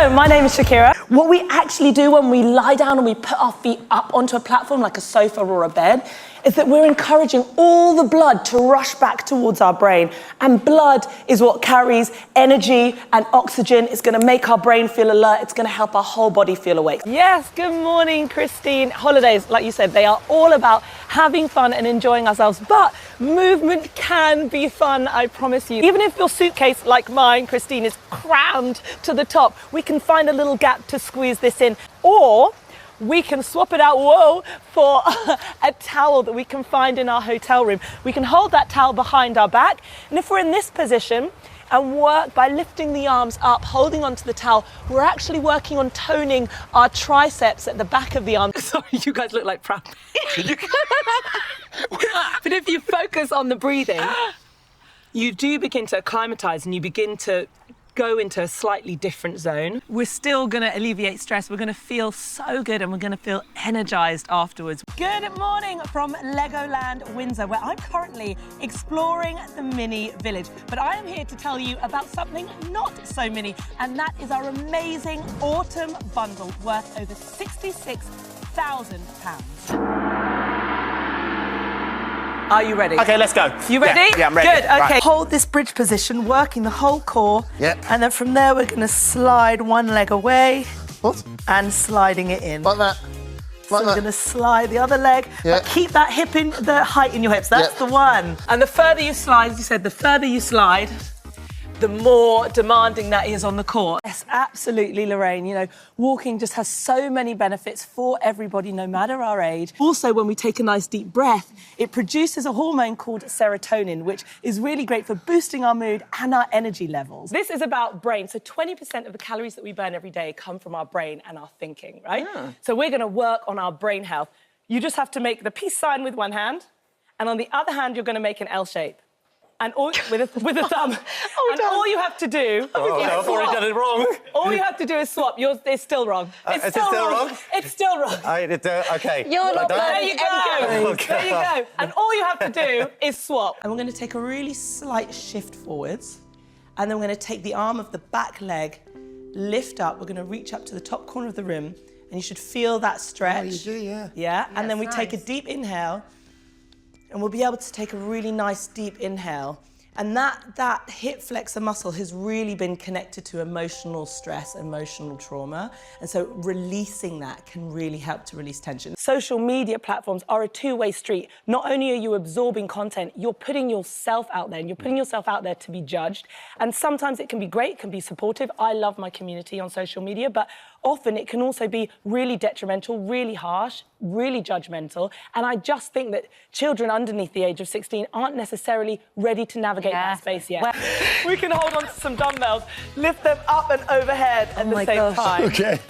So my name is Shakira. What we actually do when we lie down and we put our feet up onto a platform like a sofa or a bed is that we're encouraging all the blood to rush back towards our brain. And blood is what carries energy and oxygen. It's going to make our brain feel alert. It's going to help our whole body feel awake. Yes, good morning, Christine. Holidays, like you said, they are all about having fun and enjoying ourselves. But movement can be fun, I promise you. Even if your suitcase, like mine, Christine, is crammed to the top, we can find a little gap to squeeze this in. Or we can swap it out, for a towel that we can find in our hotel room. We can hold that towel behind our back. And if we're in this position and work by lifting the arms up, holding onto the towel, we're actually working on toning our triceps at the back of the arm. Sorry, you guys look like proud. But if you focus on the breathing, you do begin to acclimatize and you begin to go into a slightly different zone. We're still going to alleviate stress. We're going to feel so good and we're going to feel energized afterwards. Good morning from Legoland Windsor, where I'm currently exploring the mini village. But I am here to tell you about something not so mini, and that is our amazing autumn bundle worth over £66,000. Are you ready? Okay, let's go. You ready? Yeah, I'm ready. Good, okay. Right. Hold this bridge position, working the whole core. Yep. And then from there, we're gonna slide one leg away. What? And sliding it in. Like that? Like We're gonna slide the other leg, Yeah. but keep that hip in, the height in your hips. That's Yep. the one. And the further you slide, as you said, the further you slide, the more demanding that is on the core. Yes, absolutely, Lorraine. You know, walking just has so many benefits for everybody, no matter our age. Also, when we take a nice deep breath, it produces a hormone called serotonin, which is really great for boosting our mood and our energy levels. This is about brain. So 20% of the calories that we burn every day come from our brain and our thinking, right? Yeah. So we're going to work on our brain health. You just have to make the peace sign with one hand, and on the other hand, you're going to make an L shape. And all, with a thumb. And all you have to do I've already done it wrong. All you have to do is swap. Yours is still wrong. Is it still wrong? It's still wrong. Okay. You're not There you go. Okay. There you go. And all you have to do is swap. And we're going to take a really slight shift forwards. And then we're going to take the arm of the back leg, lift up. We're going to reach up to the top corner of the rim. And you should feel that stretch. Oh, you do, yeah. Yeah. And then we That's take a nice. deep inhale. And we'll be able to take a really nice deep inhale. And that hip flexor muscle has really been connected to emotional stress, emotional trauma. And so releasing that can really help to release tension. Social media platforms are a two-way street. Not only are you absorbing content, you're putting yourself out there, and you're putting yourself out there to be judged. And sometimes it can be great, it can be supportive. I love my community on social media, but often it can also be really detrimental, really harsh, really judgmental. And I just think that children underneath the age of 16 aren't necessarily ready to navigate that space yet. We can hold on to some dumbbells, lift them up and overhead at the same time. Okay.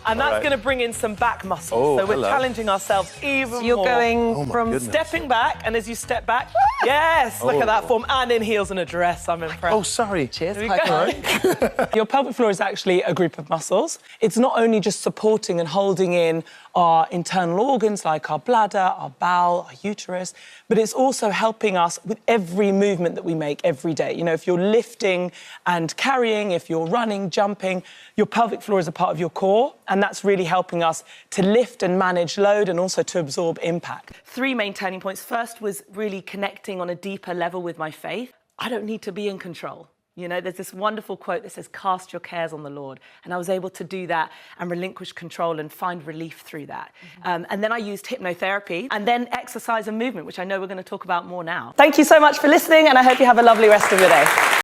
And that's going to bring in some back muscles. Oh, so we're hello. challenging ourselves even more. You're going Oh my from goodness. Stepping back, and as you step back, yes, look at that form. And in heels and a dress, I'm impressed. Oh, sorry. Here we go. Your pelvic floor is actually a group of muscles. It's not only just supporting and holding in our internal organs like our bladder, our bowel, our uterus, but it's also helping us with every movement that we make every day. You know, if you're lifting and carrying, if you're running, jumping, your pelvic floor is a part of your core, and that's really helping us to lift and manage load and also to absorb impact. 3 main turning points. First was really connecting on a deeper level with my faith. I don't need to be in control. You know, there's this wonderful quote that says, cast your cares on the Lord. And I was able to do that and relinquish control and find relief through that. And then I used hypnotherapy and then exercise and movement, which I know we're going to talk about more now. Thank you so much for listening, and I hope you have a lovely rest of your day.